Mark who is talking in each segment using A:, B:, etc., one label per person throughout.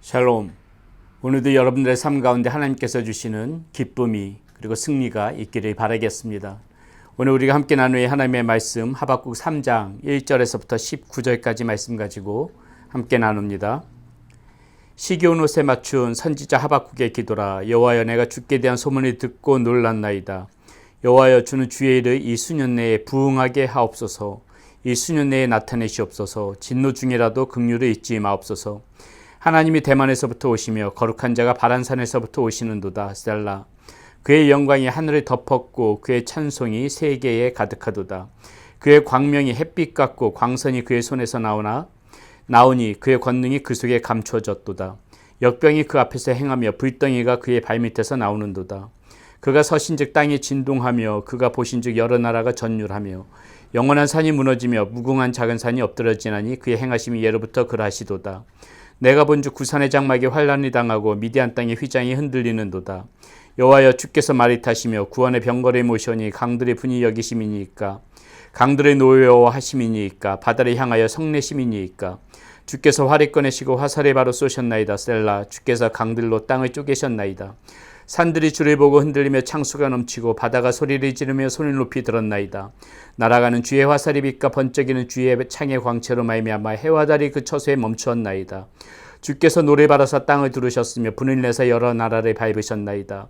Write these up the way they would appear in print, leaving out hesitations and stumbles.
A: 샬롬. 오늘도 여러분들의 삶 가운데 하나님께서 주시는 기쁨이 그리고 승리가 있기를 바라겠습니다. 오늘 우리가 함께 나눌 하나님의 말씀 하박국 3장 1절에서부터 19절까지 말씀 가지고 함께 나눕니다. 시기온 옷에 맞춘 선지자 하박국의 기도라. 여호와여, 내가 주께 대한 소문을 듣고 놀랐나이다. 여호와여, 주는 주의 일을 이 수년 내에 부응하게 하옵소서. 이 수년 내에 나타내시옵소서. 진노 중이라도 긍휼을 잊지 마옵소서. 하나님이 대만에서부터 오시며 거룩한 자가 바란산에서부터 오시는도다. 셀라. 그의 영광이 하늘을 덮었고 그의 찬송이 세계에 가득하도다. 그의 광명이 햇빛 같고 광선이 그의 손에서 나오니 그의 권능이 그 속에 감추어졌도다. 역병이 그 앞에서 행하며 불덩이가 그의 발밑에서 나오는도다. 그가 서신즉 땅이 진동하며 그가 보신즉 여러 나라가 전율하며 영원한 산이 무너지며 무궁한 작은 산이 엎드러지나니 그의 행하심이 예로부터 그러하시도다. 내가 본즉 구산의 장막이 환란이 당하고 미디안 땅의 휘장이 흔들리는도다. 여호와여, 주께서 말이타시며 구원의 병거를 모셔니 강들의 분이 여기심이니까 강들의 노여워하심이니까 바다를 향하여 성내심이니까 주께서 활을 꺼내시고 화살에 바로 쏘셨나이다. 셀라. 주께서 강들로 땅을 쪼개셨나이다. 산들이 주를 보고 흔들리며 창수가 넘치고 바다가 소리를 지르며 손을 높이 들었나이다. 날아가는 주의 화살이 빛과 번쩍이는 주의 창의 광채로 말미암아 해와 달이 그 처소에 멈추었나이다. 주께서 노래 받아서 땅을 두르셨으며 분을 내서 여러 나라를 밟으셨나이다.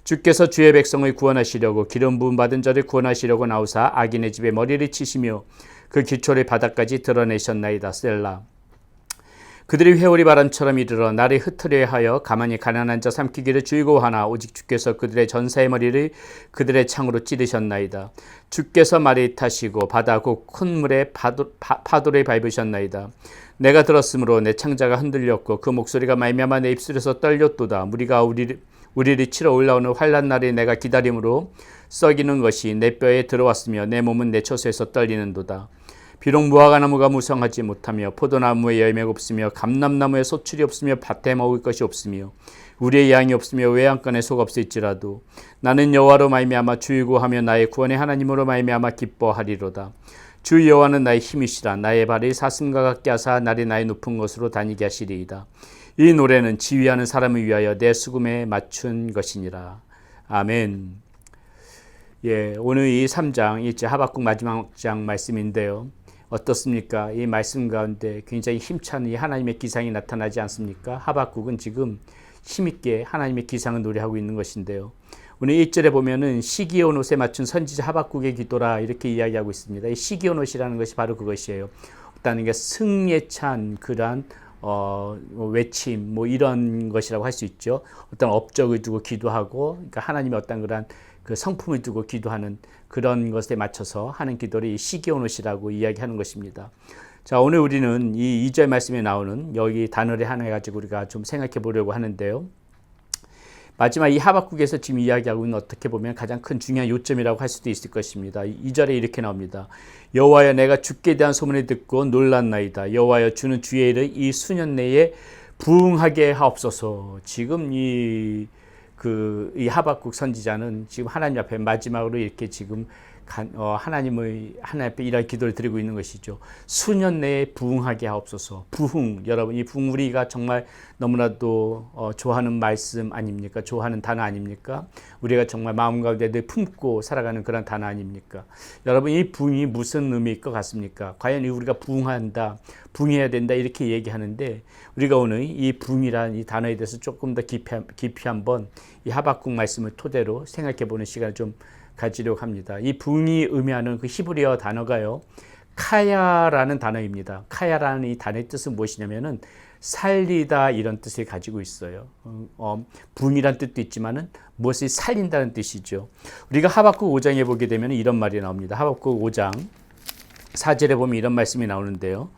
A: 주께서 주의 백성을 구원하시려고 기름 부음 받은 자를 구원하시려고 나오사 악인의 집에 머리를 치시며 그 기초를 바닥까지 드러내셨나이다. 셀라. 그들이 회오리 바람처럼 이르러 나를 흩으려 하여 가만히 가난한 자 삼키기를 즐거워하나 오직 주께서 그들의 전사의 머리를 그들의 창으로 찌르셨나이다. 주께서 말이 타시고 바다 곧 큰 물에 파도를 밟으셨나이다. 내가 들었으므로 내 창자가 흔들렸고 그 목소리가 말미암아 내 입술에서 떨렸도다. 무리가 우리를 치러 올라오는 환난 날에 내가 기다림으로 썩이는 것이 내 뼈에 들어왔으며 내 몸은 내 처소에서 떨리는도다. 비록 무화과나무가 무성하지 못하며 포도나무에 열매가 없으며 감람나무에 소출이 없으며 밭에 먹을 것이 없으며 우리의 양이 없으며 외양간에 속 없을지라도 나는 여호와로 말미암아 주의구하며 나의 구원의 하나님으로 말미암아 기뻐하리로다. 주 여호와는 나의 힘이시라. 나의 발을 사슴과 같게 하사 나를 나의 높은 곳으로 다니게 하시리이다. 이 노래는 지휘하는 사람을 위하여 내 수금에 맞춘 것이니라. 아멘. 오늘 이 3장 이제 하박국 마지막 장 말씀인데요. 어떻습니까? 이 말씀 가운데 굉장히 힘찬 이 하나님의 기상이 나타나지 않습니까? 하박국은 지금 힘있게 하나님의 기상을 노래하고 있는 것인데요. 오늘 1절에 보면은 시기온 옷에 맞춘 선지자 하박국의 기도라 이렇게 이야기하고 있습니다. 이 시기온 옷이라는 것이 바로 그것이에요. 어떤 게 승리에 찬 그러한 외침 이런 것이라고 할 수 있죠. 어떤 업적을 두고 기도하고, 그러니까 하나님의 어떤 그러한 그 성품을 두고 기도하는 그런 것에 맞춰서 하는 기도를 이 시기온 옷이라고 이야기하는 것입니다. 자, 오늘 우리는 이 2절 말씀에 나오는 여기 단어를 하나 가지고 우리가 좀 생각해 보려고 하는데요. 마지막 이 하박국에서 지금 이야기하고 있는 어떻게 보면 가장 큰 중요한 요점이라고 할 수도 있을 것입니다. 2절에 이렇게 나옵니다. 여호와여, 내가 주께 대한 소문을 듣고 놀랐나이다. 여호와여, 주는 주의 일을 이 수년 내에 부응하게 하옵소서. 지금 이 하박국 선지자는 지금 하나님 앞에 마지막으로 이렇게 지금 하나님 앞에 이런 기도를 드리고 있는 것이죠. 수년 내에 부응하게 하옵소서. 부흥, 여러분, 이 부흥 우리가 정말 너무나도 좋아하는 말씀 아닙니까? 좋아하는 단어 아닙니까? 우리가 정말 마음 가운데 늘 품고 살아가는 그런 단어 아닙니까? 여러분, 이 부흥이 무슨 의미일 것 같습니까? 과연 우리가 부흥한다, 부흥해야 된다 이렇게 얘기하는데 우리가 오늘 이 부흥이라는 이 단어에 대해서 조금 더 깊이 한번 이 하박국 말씀을 토대로 생각해 보는 시간을 좀 가지려고 합니다. 이 부흥이 의미하는 그 히브리어 단어가요, 카야라는 단어입니다. 카야라는 이 단어의 뜻은 무엇이냐면은 살리다 이런 뜻을 가지고 있어요. 부흥이란 뜻도 있지만은 무엇을 살린다는 뜻이죠. 우리가 하박국 5장에 보게 되면 이런 말이 나옵니다. 하박국 5장 4절에 보면 이런 말씀이 나오는데요.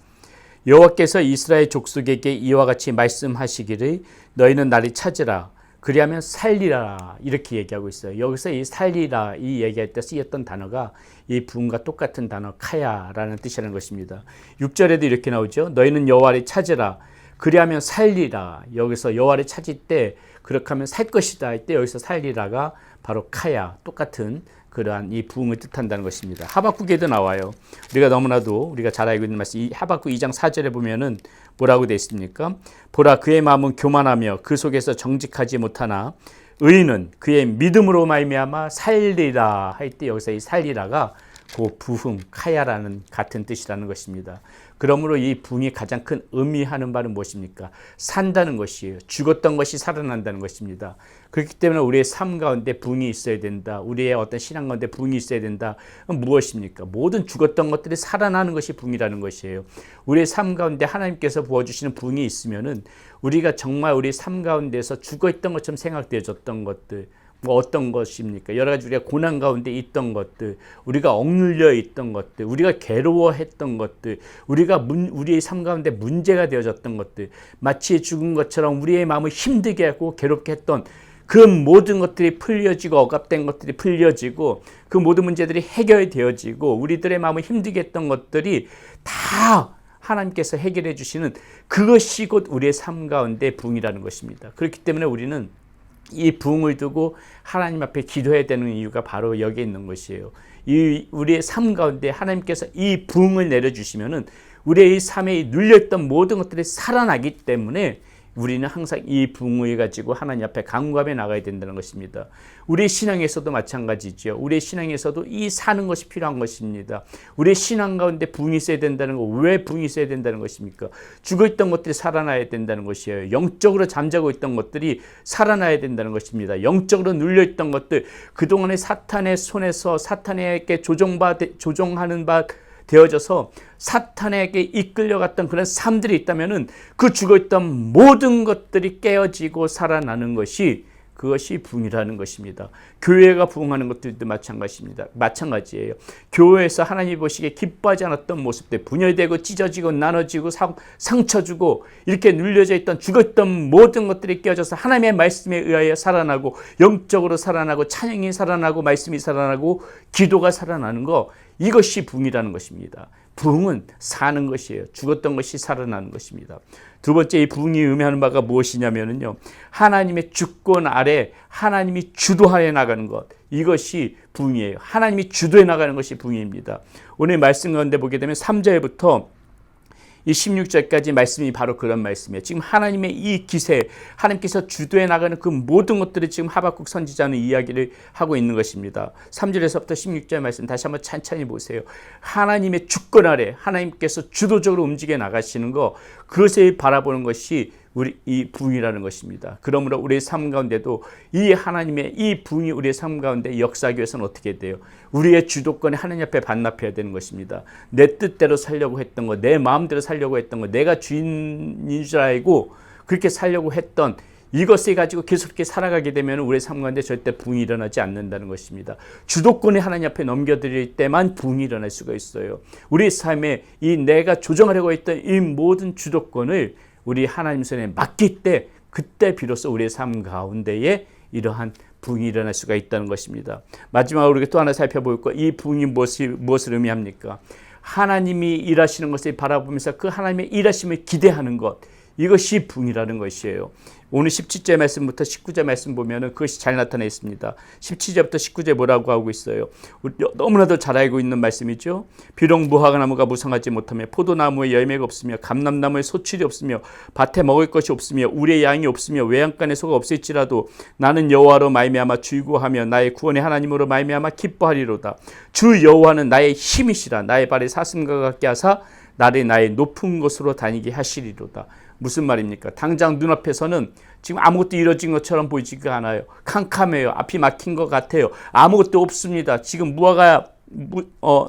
A: 여호와께서 이스라엘 족속에게 이와 같이 말씀하시기를 너희는 나를 찾으라. 그리하면 살리라 이렇게 얘기하고 있어요. 여기서 이 살리라 이 얘기할 때 쓰였던 단어가 이 부흥과 똑같은 단어 카야라는 뜻이라는 것입니다. 6절에도 이렇게 나오죠. 너희는 여호와를 찾으라. 그리하면 살리라. 여기서 여호와를 찾을 때 그렇게 하면 살 것이다 할 때 여기서 살리라가 바로 카야 똑같은 그러한 이 부흥을 뜻한다는 것입니다. 하박국에도 나와요. 우리가 너무나도 우리가 잘 알고 있는 말씀, 이 하박국 2장 4절에 보면은 뭐라고 되어 있습니까? 보라, 그의 마음은 교만하며 그 속에서 정직하지 못하나 의인은 그의 믿음으로 말미암아 살리라 할 때, 여기서 이 살리라가 그 부흥, 카야라는 같은 뜻이라는 것입니다. 그러므로 이 부흥이 가장 큰 의미하는 바는 무엇입니까? 산다는 것이에요. 죽었던 것이 살아난다는 것입니다. 그렇기 때문에 우리의 삶 가운데 부흥이 있어야 된다. 우리의 어떤 신앙 가운데 부흥이 있어야 된다. 그럼 무엇입니까? 모든 죽었던 것들이 살아나는 것이 부흥이라는 것이에요. 우리의 삶 가운데 하나님께서 부어주시는 부흥이 있으면은 우리가 정말 우리 삶 가운데서 죽어있던 것처럼 생각되어졌던 것들, 뭐 어떤 것입니까? 여러 가지 우리가 고난 가운데 있던 것들, 우리가 억눌려 있던 것들, 우리가 괴로워했던 것들, 우리의 삶 가운데 문제가 되어졌던 것들, 마치 죽은 것처럼 우리의 마음을 힘들게 하고 괴롭게 했던 그 모든 것들이 풀려지고, 억압된 것들이 풀려지고, 그 모든 문제들이 해결되어지고, 우리들의 마음을 힘들게 했던 것들이 다 하나님께서 해결해 주시는 그것이 곧 우리의 삶 가운데 부흥이라는 것입니다. 그렇기 때문에 우리는 이 부흥을 두고 하나님 앞에 기도해야 되는 이유가 바로 여기에 있는 것이에요. 우리의 삶 가운데 하나님께서 이 부흥을 내려주시면은 우리의 삶에 눌렸던 모든 것들이 살아나기 때문에 우리는 항상 이 부흥을 가지고 하나님 앞에 간구하며 나가야 된다는 것입니다. 우리의 신앙에서도 마찬가지죠. 우리의 신앙에서도 이 사는 것이 필요한 것입니다. 우리의 신앙 가운데 부흥이 있어야 된다는 거, 왜 부흥이 있어야 된다는 것입니까? 죽어있던 것들이 살아나야 된다는 것이에요. 영적으로 잠자고 있던 것들이 살아나야 된다는 것입니다. 영적으로 눌려있던 것들, 그동안의 사탄의 손에서 사탄에게 조종하는 바 되어져서 사탄에게 이끌려갔던 그런 삶들이 있다면은 그 죽어있던 모든 것들이 깨어지고 살아나는 것이, 그것이 부흥이라는 것입니다. 교회가 부흥하는 것들도 마찬가지예요. 교회에서 하나님이 보시기에 기뻐하지 않았던 모습들, 분열되고 찢어지고 나눠지고 상처 주고 이렇게 눌려져 있던 죽었던 모든 것들이 깨어져서 하나님의 말씀에 의하여 살아나고, 영적으로 살아나고, 찬양이 살아나고, 말씀이 살아나고, 기도가 살아나는 거, 이것이 부흥이라는 것입니다. 부흥은 사는 것이에요. 죽었던 것이 살아나는 것입니다. 두 번째, 이 부흥이 의미하는 바가 무엇이냐면요, 하나님의 주권 아래 하나님이 주도하여 나가는 것, 이것이 부흥이에요. 하나님이 주도해 나가는 것이 부흥입니다. 오늘 말씀 가운데 보게 되면 3절부터 이 16절까지 말씀이 바로 그런 말씀이에요. 지금 하나님의 이 기세, 하나님께서 주도해 나가는 그 모든 것들을 지금 하박국 선지자는 이야기를 하고 있는 것입니다. 3절에서부터 16절 말씀 다시 한번 찬찬히 보세요. 하나님의 주권 아래 하나님께서 주도적으로 움직여 나가시는 것, 그것을 바라보는 것이 우리 이 부흥이라는 것입니다. 그러므로 우리의 삶 가운데도 이 하나님의 이 부흥이 우리의 삶 가운데 역사하기 위해서는 어떻게 돼요? 우리의 주도권이 하나님 앞에 반납해야 되는 것입니다. 내 뜻대로 살려고 했던 것, 내 마음대로 살려고 했던 것, 내가 주인인 줄 알고 그렇게 살려고 했던 이것을 가지고 계속 살아가게 되면 우리의 삶 가운데 절대 부흥이 일어나지 않는다는 것입니다. 주도권을 하나님 앞에 넘겨드릴 때만 부흥이 일어날 수가 있어요. 우리 삶에 이 내가 조정하려고 했던 이 모든 주도권을 우리 하나님 손에 맡길 때, 그때 비로소 우리의 삶 가운데에 이러한 부흥이 일어날 수가 있다는 것입니다. 마지막으로 우리가 또 하나 살펴볼 것, 이 부흥이 무엇을 의미합니까? 하나님이 일하시는 것을 바라보면서 그 하나님의 일하심을 기대하는 것, 이것이 부흥이라는 것이에요. 오늘 17절 말씀부터 19절 말씀 보면은 그것이 잘 나타나 있습니다. 17절부터 19절 뭐라고 하고 있어요? 너무나도 잘 알고 있는 말씀이죠. 비록 무화과나무가 무성하지 못하며 포도나무에 열매가 없으며 감람나무에 소출이 없으며 밭에 먹을 것이 없으며 우리의 양이 없으며 외양간에 소가 없을지라도 나는 여호와로 말미암아 즐거워하며 나의 구원의 하나님으로 말미암아 기뻐하리로다. 주 여호와는 나의 힘이시라. 나의 발에 사슴과 같게 하사 나를 나의 높은 곳으로 다니게 하시리로다. 무슨 말입니까? 당장 눈앞에서는 지금 아무것도 이루어진 것처럼 보이지가 않아요. 캄캄해요. 앞이 막힌 것 같아요. 아무것도 없습니다. 지금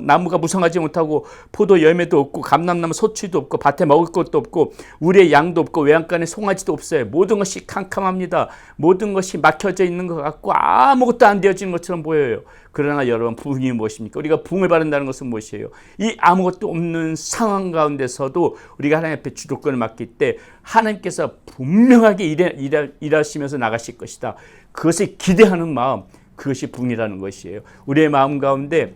A: 나무가 무성하지 못하고 포도 열매도 없고 감람나무 소출도 없고 밭에 먹을 것도 없고 우리의 양도 없고 외양간에 송아지도 없어요. 모든 것이 캄캄합니다. 모든 것이 막혀져 있는 것 같고 아무것도 안 되어진 것처럼 보여요. 그러나 여러분, 부흥이 무엇입니까? 우리가 부흥을 받는다는 것은 무엇이에요? 이 아무것도 없는 상황 가운데서도 우리가 하나님 앞에 주도권을 맡길 때 하나님께서 분명하게 일하시면서 나가실 것이다. 그것을 기대하는 마음, 그것이 부흥이라는 것이에요. 우리의 마음 가운데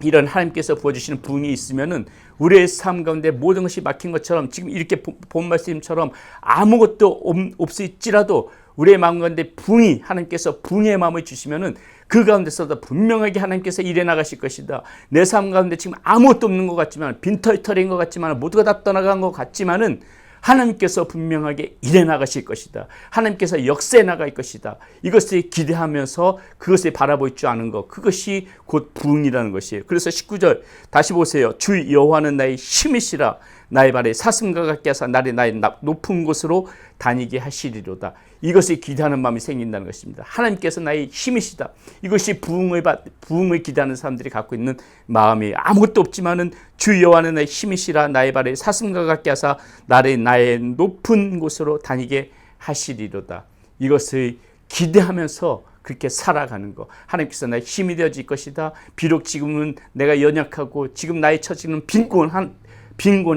A: 이런 하나님께서 부어주시는 부흥이 있으면은 우리의 삶 가운데 모든 것이 막힌 것처럼 지금 이렇게 본 말씀처럼 아무것도 없을지라도 우리의 마음 가운데 부흥이, 하나님께서 부흥의 마음을 주시면은 그 가운데서도 분명하게 하나님께서 일해 나가실 것이다. 내 삶 가운데 지금 아무것도 없는 것 같지만, 빈털터리인 것 같지만, 모두가 다 떠나간 것 같지만은 하나님께서 분명하게 일해 나가실 것이다. 하나님께서 역사해 나갈 것이다. 이것을 기대하면서 그것을 바라볼 줄 아는 것, 그것이 곧 부흥이라는 것이에요. 그래서 19절 다시 보세요. 주 여호와는 나의 힘이시라. 나의 발에 사슴과 같게 하사 나의 높은 곳으로 다니게 하시리로다. 이것을 기대하는 마음이 생긴다는 것입니다. 하나님께서 나의 힘이시다. 이것이 부흥을 기대하는 사람들이 갖고 있는 마음이, 아무것도 없지만은 주 여호와는 나의 힘이시라. 나의 발에 사슴과 같게 하사 나의 높은 곳으로 다니게 하시리로다. 이것을 기대하면서 그렇게 살아가는 것. 하나님께서 나의 힘이 되어질 것이다. 비록 지금은 내가 연약하고 지금 나의 처지는 빈곤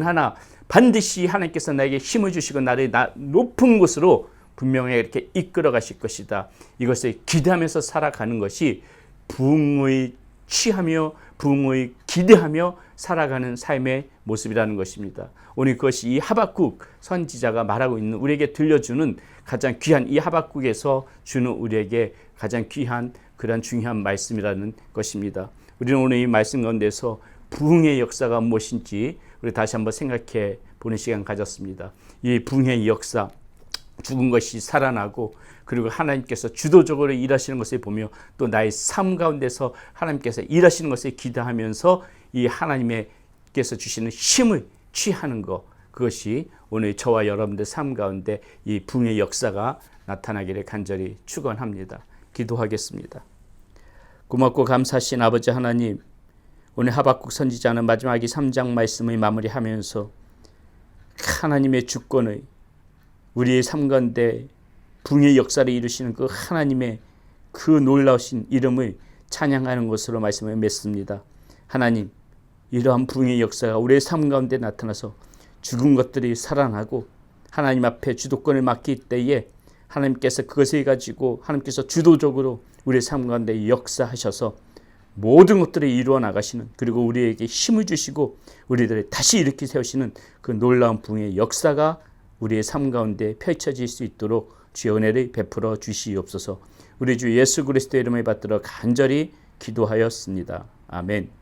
A: 하나, 반드시 하나님께서 나에게 힘을 주시고 나를 높은 곳으로 분명히 이렇게 이끌어 가실 것이다. 이것을 기대하면서 살아가는 것이 부흥을 취하며 부흥을 기대하며 살아가는 삶의 모습이라는 것입니다. 오늘 그것이 이 하박국 선지자가 말하고 있는, 우리에게 들려주는 가장 귀한, 이 하박국에서 주는 우리에게 가장 귀한 그런 중요한 말씀이라는 것입니다. 우리는 오늘 이 말씀 가운데서 부흥의 역사가 무엇인지 우리 다시 한번 생각해 보는 시간 가졌습니다. 이 부흥의 역사, 죽은 것이 살아나고, 그리고 하나님께서 주도적으로 일하시는 것을 보며 또 나의 삶 가운데서 하나님께서 일하시는 것을 기대하면서 이 하나님께서 주시는 힘을 취하는 것, 그것이 오늘 저와 여러분들 삶 가운데 이 부흥의 역사가 나타나기를 간절히 축원합니다. 기도하겠습니다. 고맙고 감사하신 아버지 하나님, 오늘 하박국 선지자는 마지막 이 3장 말씀을 마무리하면서 하나님의 주권의, 우리의 삶 가운데 부흥의 역사를 이루시는 그 하나님의 그 놀라우신 이름을 찬양하는 것으로 말씀을 맺습니다. 하나님, 이러한 부흥의 역사가 우리의 삶 가운데 나타나서 죽은 것들이 살아나고 하나님 앞에 주도권을 맡길 때에 하나님께서 그것을 가지고 하나님께서 주도적으로 우리의 삶 가운데 역사하셔서 모든 것들을 이루어 나가시는, 그리고 우리에게 힘을 주시고 우리들을 다시 일으켜 세우시는 그 놀라운 부흥의 역사가 우리의 삶 가운데 펼쳐질 수 있도록 주의 은혜를 베풀어 주시옵소서. 우리 주 예수 그리스도의 이름을 받들어 간절히 기도하였습니다. 아멘.